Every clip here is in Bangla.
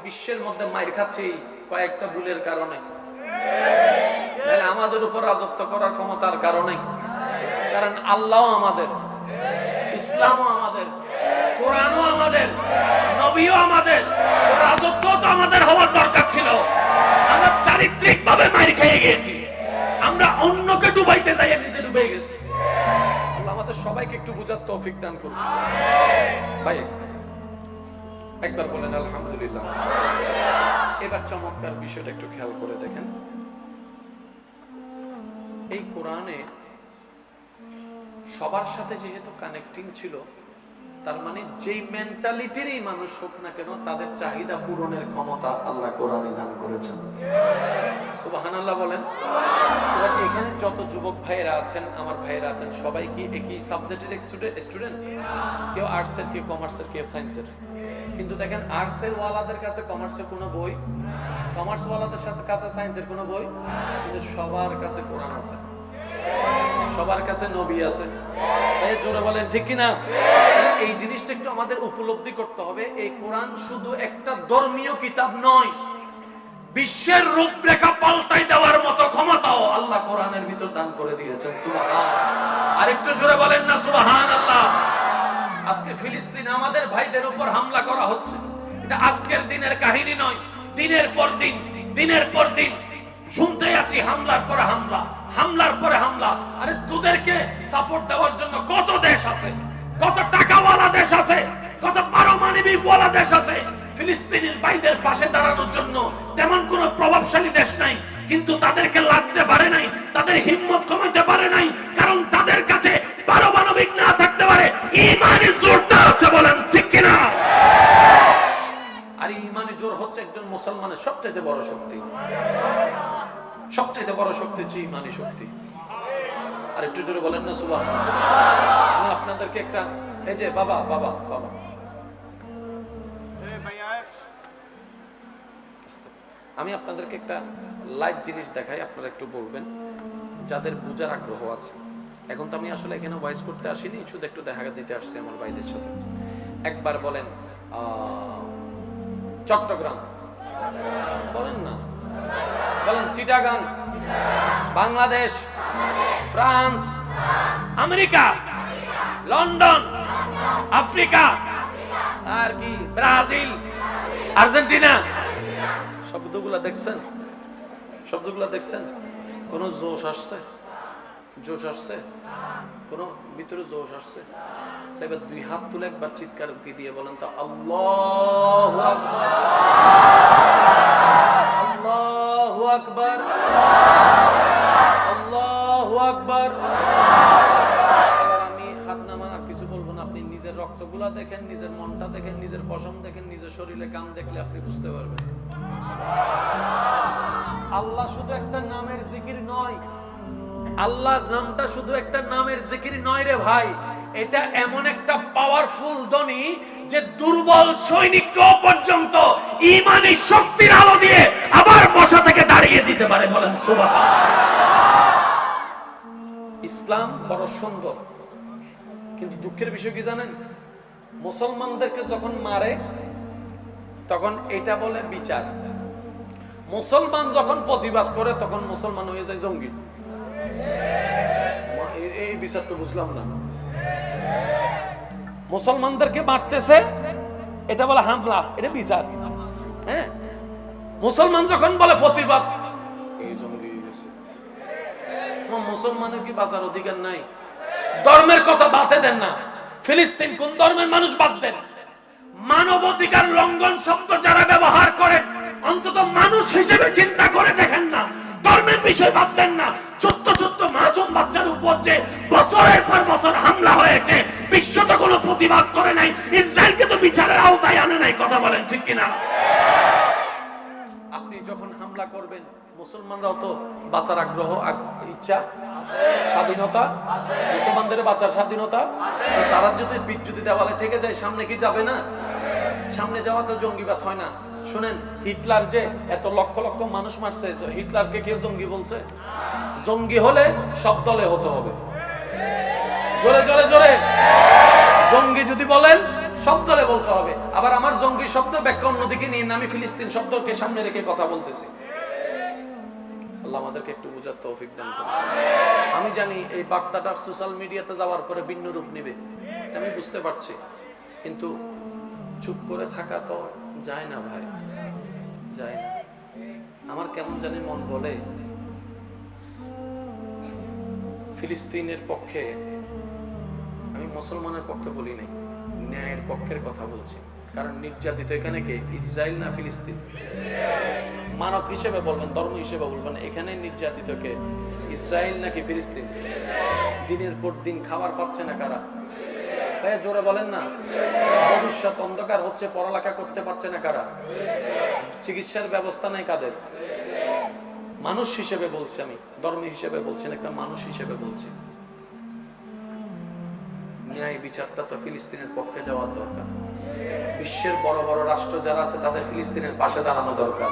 বিশ্বের মধ্যে মাইর খাচ্ছি কয়েকটা ভুলের কারণে, আমাদের উপর রাজত্ব করার ক্ষমতার কারণে। কারণ আল্লাহ আমাদের, ইসলামও আমাদের, কোরআনও আমাদের, নবীও আমাদের, রাজত্ব তো আমাদের হওয়ার দরকার ছিল। আমরা চারিত্রিক ভাবে মাইর খেয়ে গিয়েছি, আমরা অন্যকে ডুবাইতে যাই নিজে ডুবে গেছি। আল্লাহ আমাদের সবাইকে একটু বুঝার তৌফিক দান করুন। ভাই একবার বলেন আলহামদুলিল্লাহ। এবার চমৎকার বিষয়টা একটু খেয়াল করে দেখেন, এই কোরআনে সবার সাথে যেহেতু কানেক্টিং ছিল, তার মানে যেই মেন্টালিটিরই মানুষ হোক না কেন তাদের চাহিদা পূরণের ক্ষমতা আল্লাহ কোরআনে দান করেছেন। সুবহানাল্লাহ বলেন। এখানে যত যুবক ভাইয়েরা আছেন, আমার ভাইয়েরা আছেন, সবাই কি একই সাবজেক্টের স্টুডেন্ট? কেউ আর্টসের, কেউ কমার্সের, কেউ সায়েন্সের। কিন্তু দেখেন আর্টসের ওয়ালাদের কাছে কমার্সের কোনো বই, কমার্স ওয়ালাদের কাছে সায়েন্সের কোনো বই, কিন্তু সবার কাছে কোরআন আছে, সবার কাছে নবী আছে। তাই জোরে বলেন ঠিক কিনা? এই জিনিসটা একটু আমাদের উপলব্ধি করতে হবে। এই কোরআন শুধু একটা ধর্মীয় কিতাব নয়, বিশ্বের রূপরেখা পাল্টাই দেওয়ার মতো ক্ষমতাও আল্লাহ কোরআনের ভিতর দান করে দিয়েছেন। সুবহান। আরেকটু জোরে বলেন না সুবহানাল্লাহ। আজকে ফিলিস্তিনে আমাদের ভাইদের উপর হামলা করা হচ্ছে, এটা আজকের দিনের কাহিনী নয়। দিনের পর দিন, দিনের পর দিন শুনতে আছি হামলার পরে হামলা, হামলার পরে হামলা। আরে তোদেরকে সাপোর্ট দেওয়ার জন্য কত দেশ আছে, কত টাকাওয়ালা দেশ আছে, কত পারমাণবিক ওয়ালা দেশ আছে। ফিলিস্তিনের ভাইদের পাশে দাঁড়ানোর জন্য তেমন কোনো প্রভাবশালী দেশ নাই, কিন্তু তাদেরকে লাগতে পারে নাই, তাদের হিম্মত কমাতে পারে নাই। কারণ তাদের কাছে পারমাণবিক না থাকতে পারে, ঈমানি জোরটা আছে। বলেন ঠিক কিনা? আর ঈমানি জোর হচ্ছে একজন মুসলমানের সবচেয়ে বড় শক্তি, সবচেয়ে বড় শক্তি হচ্ছে ঈমানি শক্তি। আর একটু জোরে বলেন না সুবহানাল্লাহ। আমি আপনাদেরকে একটা, এই যে বাবা বাবা বাবা, আমি আপনাদেরকে একটা লাইভ জিনিস দেখাই, আপনারা একটু বলবেন যাদের বুঝার আগ্রহ আছে। এখন তো আমি আসলে এখানে ভয়েস করতে আসিনি, শুধু একটু দেখা দিতে আসছি আমার ভাইদের সাথে। একবার বলেন চট্টগ্রাম, বলেন না, বলেন Chittagong, Bangladesh, France, America, London, Africa, আর কি ব্রাজিল, আর্জেন্টিনা। শব্দগুলা দেখছেন? শব্দগুলা দেখছেন? কোন জোশ আসছে? জোশ আসছে? কোন ভিতরে জোশ আসছে? সেবার দুই হাত তুলে একবার চিৎকার দিয়ে বলেন তো আল্লাহু আকবার, আল্লাহু আকবার, আল্লাহু আকবার। এবার আমি হাত নামান আর কিছু বলবো না, আপনি নিজের রক্তগুলা দেখেন, নিজের মনটা দেখেন, নিজের পশম দেখেন, নিজের শরীরে কাম দেখলে আপনি বুঝতে পারবেন। আল্লাহ শুধু একটা নামের জিকির নয়, আল্লাহর নামটা শুধু একটা নামের জিকির নয় রে ভাই, এটা এমন একটা পাওয়ারফুল ধ্বনি যে দুর্বল সৈনিককে পর্যন্ত ঈমানি শক্তির আলো দিয়ে আবার বসা থেকে দাঁড়িয়ে দিতে পারে। বলেন সুবহানাল্লাহ। ইসলাম বড় সুন্দর, কিন্তু দুঃখের বিষয় কি জানেন? মুসলমানদেরকে যখন মারে তখন এটা বলে বিচার, মুসলমান যখন প্রতিবাদ করে তখন মুসলমান হয়ে যায় জঙ্গি। এই বিচার তো বুঝলাম না। মুসলমানদেরকে মারতেছে এটা বলে হামলা, এটা বিচার। হ্যাঁ, মুসলমান যখন বলে প্রতিবাদ, এই জঙ্গি হয়ে গেছে। মুসলমানের কি বাঁচার অধিকার নাই? ধর্মের কথা বাদে দেন না, ফিলিস্তিন কোন ধর্মের মানুষ বাদ দেন, মানবাধিকার লঙ্ঘন শব্দ যারা ব্যবহার করে অন্তত মানুষ হিসেবে চিন্তা করে দেখেন না, ধর্মের বিষয় ভাবতেন না। ছোট্ট ছোট্ট মাসুম বাচ্চার উপর যে বছরের পর বছর হামলা হয়েছে, বিশ্ব তো কোনো প্রতিবাদ করে নাই, ইসরায়েলকে তো বিচারের আওতায় আনে নাই। কথা বলেন ঠিক কিনা? আপনি যখন হামলা করবেন, মুসলমানরাও তো বাঁচার আগ্রহ, ইচ্ছা, স্বাধীনতা, মুসলমানদের বাঁচার স্বাধীনতা। তারা যদি পিঠ যদি দেওয়ালে ঠেকে যায়, সামনে কি যাবে না? সামনে যাওয়া তো জঙ্গিবাদ হয় না। শুনেন, হিটলার যে এত লক্ষ লক্ষ মানুষ মারছে, হিটলারকে কেউ জঙ্গি বলছে? জঙ্গি হলে সব দলে হতে হবে। জোরে জোরে জোরে। জঙ্গি যদি বলেন সব দলে বলতে হবে। আবার আমার জঙ্গি শব্দ ব্যাখ্যা অন্যদিকে নিয়ে আমি ফিলিস্তিন শব্দকে সামনে রেখে কথা বলতেছি। আল্লাহ আমাদেরকে একটু বুঝার তৌফিক দান করুন। আমি জানি এই বার্তাটা সোশ্যাল মিডিয়াতে যাওয়ার পরে ভিন্ন রূপ নেবে, আমি বুঝতে পারছি, কিন্তু চুপ করে থাকা তো যায় না ভাই, যায় না। আমার কেমন জানি মন বলে ফিলিস্তিনের পক্ষে, আমি মুসলমানের পক্ষে বলি নাই, ন্যায়ের পক্ষের কথা বলছি। কারণ নির্যাতিত এখানে কে? ইসরায়েল না ফিলিস্তিন? মানব হিসেবে বলবেন, ধর্ম হিসেবে বলবেন, এখানে নির্যাতিত কে? ইসরায়েল নাকি ফিলিস্তিন? দিনের পর দিন খাবার পাচ্ছে না কারা? ভাই জোরে বলেন না। ভবিষ্যৎ অন্ধকার হচ্ছে, পড়ালেখা করতে পারছে না কারা? চিকিৎসার ব্যবস্থা নাই কাদের? মানুষ হিসেবে বলছি, আমি ধর্ম হিসেবে বলছি না, একটা মানুষ হিসেবে বলছি। ন্যায় বিচারটা তো ফিলিস্তিনের পক্ষে যাওয়ার দরকার। বিশ্বের বড় বড় রাষ্ট্র যারা আছে তাদের ফিলিস্তিনের পাশে দাঁড়ানো দরকার।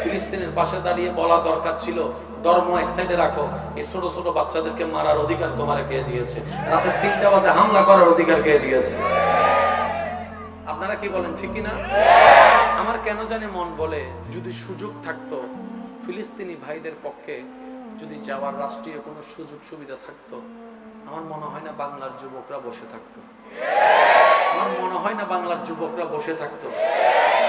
ফিলিস্তিনের পাশে দাঁড়িয়ে বলা দরকার ছিল, ধর্ম এক সাইডে রাখো, এই ছোট ছোট বাচ্চাদেরকে মারার অধিকার তোমার কে দিয়েছে? রাতে 3টা বাজে হামলা করার অধিকার কে দিয়েছে? আপনারা কি বলেন, ঠিক কিনা? আমার কেন জানি মন বলে যদি সুযোগ থাকতো, ফিলিস্তিনি ভাইদের পক্ষে যদি যাওয়ার রাষ্ট্রীয় কোনো সুযোগ সুবিধা থাকতো, আমার মনে হয় না বাংলার যুবকরা বসে থাকতো। আমার মনে হয় না বাংলার যুবকরা বসে থাকতো।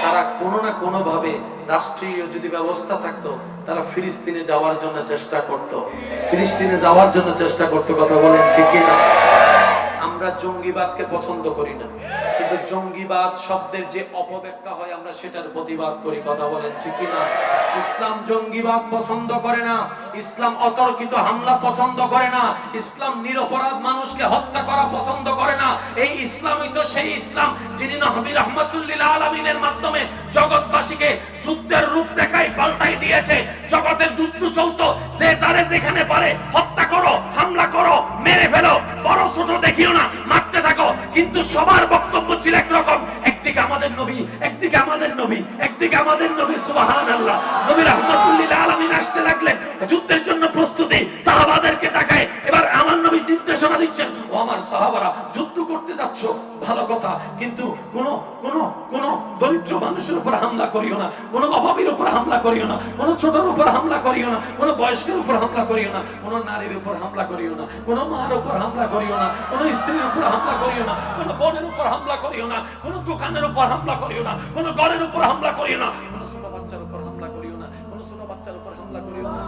তারা কোনো না কোনো ভাবে রাষ্ট্রীয় যদি ব্যবস্থা থাকতো, তারা ফিলিস্তিনে যাওয়ার জন্য চেষ্টা করত, ফিলিস্তিনে যাওয়ার জন্য চেষ্টা করতো। কথা বলেন ঠিক কিনা? আমরা জঙ্গিবাদকে পছন্দ করি না, কিন্তু জঙ্গিবাদ শব্দের যে অপব্যাখ্যা হয় আমরা সেটার প্রতিবাদ করি। কথা বলেন ঠিক কিনা? ইসলাম জঙ্গিবাদ পছন্দ করে না, ইসলাম অতর্কিত হামলা পছন্দ করে না, ইসলাম নিরপরাধ মানুষকে হত্যা করা পছন্দ করে না। এই ইসলামই তো সেই ইসলাম যিনি নবী রাহমাতুল লিল আলামিনের মাধ্যমে জগৎবাসীকে যুদ্ধের রূপরেখায় পাল্টাই দিয়েছে। জগতের যুদ্ধ চলতো, যে যারে যেখানে পারে হত্যা করো, হামলা করো, মেরে ফেলো, বড় ছোট দেখিও না, মারতে থাকো। কিন্তু সবার বক্তব্য ছিল একরকম, একদিকে আমাদের নবী, একদিকে আমাদের নবী, একদিকে আমাদের নবী। সুবহানাল্লাহ। নবী রাহমাতুল লিল আলামিন আসতে লাগলেন, যুদ্ধের জন্য প্রস্তুতি, সাহাবাদেরকে দেখায়। এবার আমার নবী নির্দেশনা দিচ্ছেন, ও আমার সাহাবারা, যুদ্ধ করতে যাচ্ছ ভালো কথা, কিন্তু কোন কোন কোন দরিদ্র মানুষের উপর হামলা করিও না, কোন অভাবীর উপর হামলা করিও না, কোন ছোটর উপর হামলা করিও না, কোন বয়স্কের উপর হামলা করিও না, কোন নারীর উপর হামলা করিও না, কোন মার উপর হামলা করিও না, কোন স্ত্রীর উপর হামলা করিও না, কোন বোনের উপর হামলা করিও না, কোন দোকানের উপর হামলা করিও না, কোন ঘরের উপর হামলা করিও না, কোন ছোট বাচ্চার উপর হামলা করিও না, কোন ছোট বাচ্চার উপর হামলা করিও না।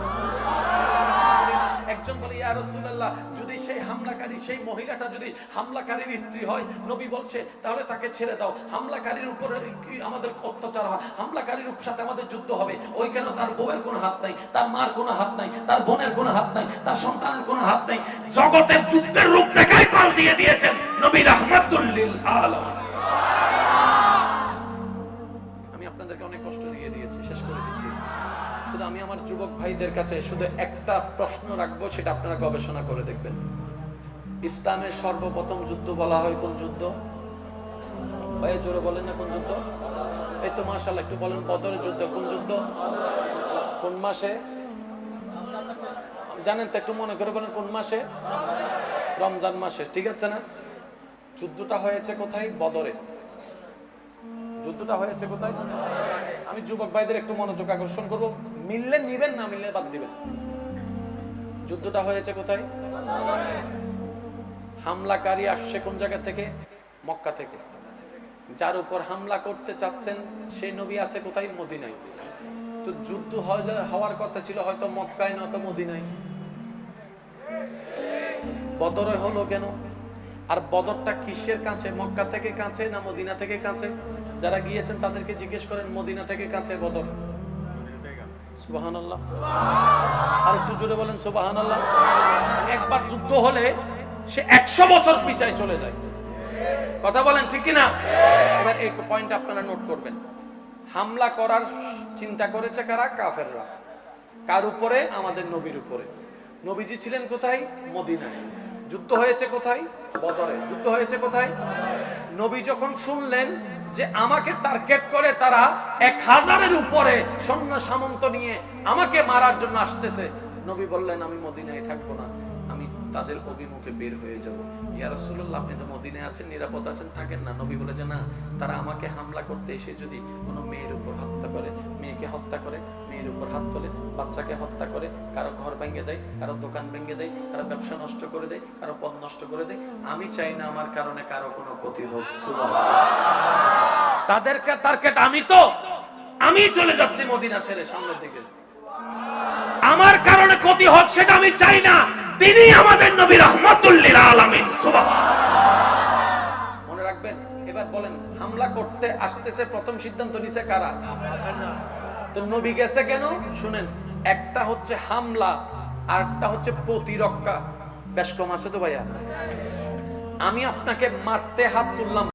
একজন বলে, ইয়া রাসূলুল্লাহ, যদি সেই হামলাকারী, সেই মহিলাটা যদি হামলাকারীর স্ত্রী হয়, নবী বলছে তাহলে তাকে ছেড়ে দাও। হামলাকারীর উপরে কি আমাদের অত্যাচার হয়? হামলাকারীর সাথে আমাদের যুদ্ধ হবে। ওইখানে তার বউয়ের কোনো হাত নাই, তার মার কোনো হাত নাই, তার বোনের কোনো হাত নাই, তার সন্তানের কোনো হাত নাই। জগতের যুদ্ধের রূপরেখাই পাল্টিয়ে দিয়েছেন নবী রাহমাতুল লিল আলামিন। আমি আপনাদেরকে অনেক কষ্ট দিয়ে দিয়েছি, শেষ করে দিচ্ছি। শুধু আমি আমার যুবক ভাইদের কাছে শুধু একটা প্রশ্ন রাখবো, সেটা আপনারা গবেষণা করে দেখবেন। ইসলামের সর্বপ্রথম যুদ্ধ বলা হয় কোন যুদ্ধ? ভাই জোরে বলেন না, কোন যুদ্ধ? এই তো মাশাআল্লাহ, একটু বলেন, বদরের যুদ্ধ। কোন যুদ্ধ? কোন মাসে জানেন তো? একটু মনে করে বলেন, কোন মাসে? রমজান মাসে, ঠিক আছে না? যুদ্ধটা হয়েছে কোথায়? বদরে। যুদ্ধটা হয়েছে কোথায়? আমি যুবক ভাইদের একটু মনোযোগ আকর্ষণ করব, মিললে নিবেন, না মিললে বাদ দিবেন। যুদ্ধটা হয়েছে কোথায়? হামলাকারী আসছে কোন জায়গা থেকে? মক্কা থেকে। যার উপর হামলা করতে চাচ্ছেন সেই নবী আছে কোথায়? মদিনায়। তো যুদ্ধ হওয়ার কথা ছিল হয়তো মক্কায়, নয়তো মদিনায়। বদরে হলো কেন? আর বদরটা কিসের কাছে? মক্কা থেকে কাছে না মদিনা থেকে কাছে? যারা গিয়েছেন তাদেরকে জিজ্ঞেস করেন, মদিনা থেকে কাছে বদর। সুবহানাল্লাহ। আর একটু জোরে বলেন সুবহানাল্লাহ। একবার যুদ্ধ হলে সে 100 বছর পিছায় চলে যায়। কথা বলেন ঠিক কিনা? এবার এই পয়েন্ট আপনারা নোট করবেন। হামলা করার চিন্তা করেছে কারা? কাফেররা। কার উপরে? আমাদের নবীর উপরে। নবীজি ছিলেন কোথায়? মদিনায়। যুদ্ধ হয়েছে কোথায়? বদরে। যুদ্ধ হয়েছে কোথায়? নবী যখন শুনলেন যে আমাকে টার্গেট করে তারা 1000-এর উপরে সৈন্য সামন্ত নিয়ে আমাকে মারার জন্য আসতেছে, নবী বললেন আমি মদিনায় থাকবো না, আমি তাদের অভিমুখে বের হয়ে যাব। ইয়া রাসূলুল্লাহ, আপনি তো মদিনায় আছেন, নিরাপদ আছেন, থাকেন না। নবী বলে যে না, তারা আমাকে হামলা করতে এসে যদি কোনো মেয়ের উপর হত্যা করে, মেয়েকে হত্যা করে, মেয়ের উপর হাত তোলে, বাচ্চাকে হত্যা করে, কারো ঘর ভেঙে দেয়, কারো দোকান ভেঙে দেয়, কারো ব্যবসা নষ্ট করে দেয়, কারো পথ নষ্ট করে দেয়, আমি চাই না আমার কারণে কারো কোনো ক্ষতি হোক। সুবহানাল্লাহ। তাদেরকে টার্গেট আমি চলে যাচ্ছি মদিনা ছেড়ে সামনের দিকে, আমার কারণে ক্ষতি হোক সেটা আমি চাই না। তিনি আমাদের নবী রাহমাতুল লিল আলামিন। সুবহানাল্লাহ। মনে রাখবেন। এবার বলেন, হামলা করতে আসতেছে, প্রথম সিদ্ধান্ত নিছে কারা? তো নবী গেছে কেন? শুনেন, একটা হচ্ছে হামলা, আরেকটা হচ্ছে প্রতিরক্ষা। বেশ কম আছে তো ভাইয়া? আমি আপনাকে মারতে হাত তুললাম,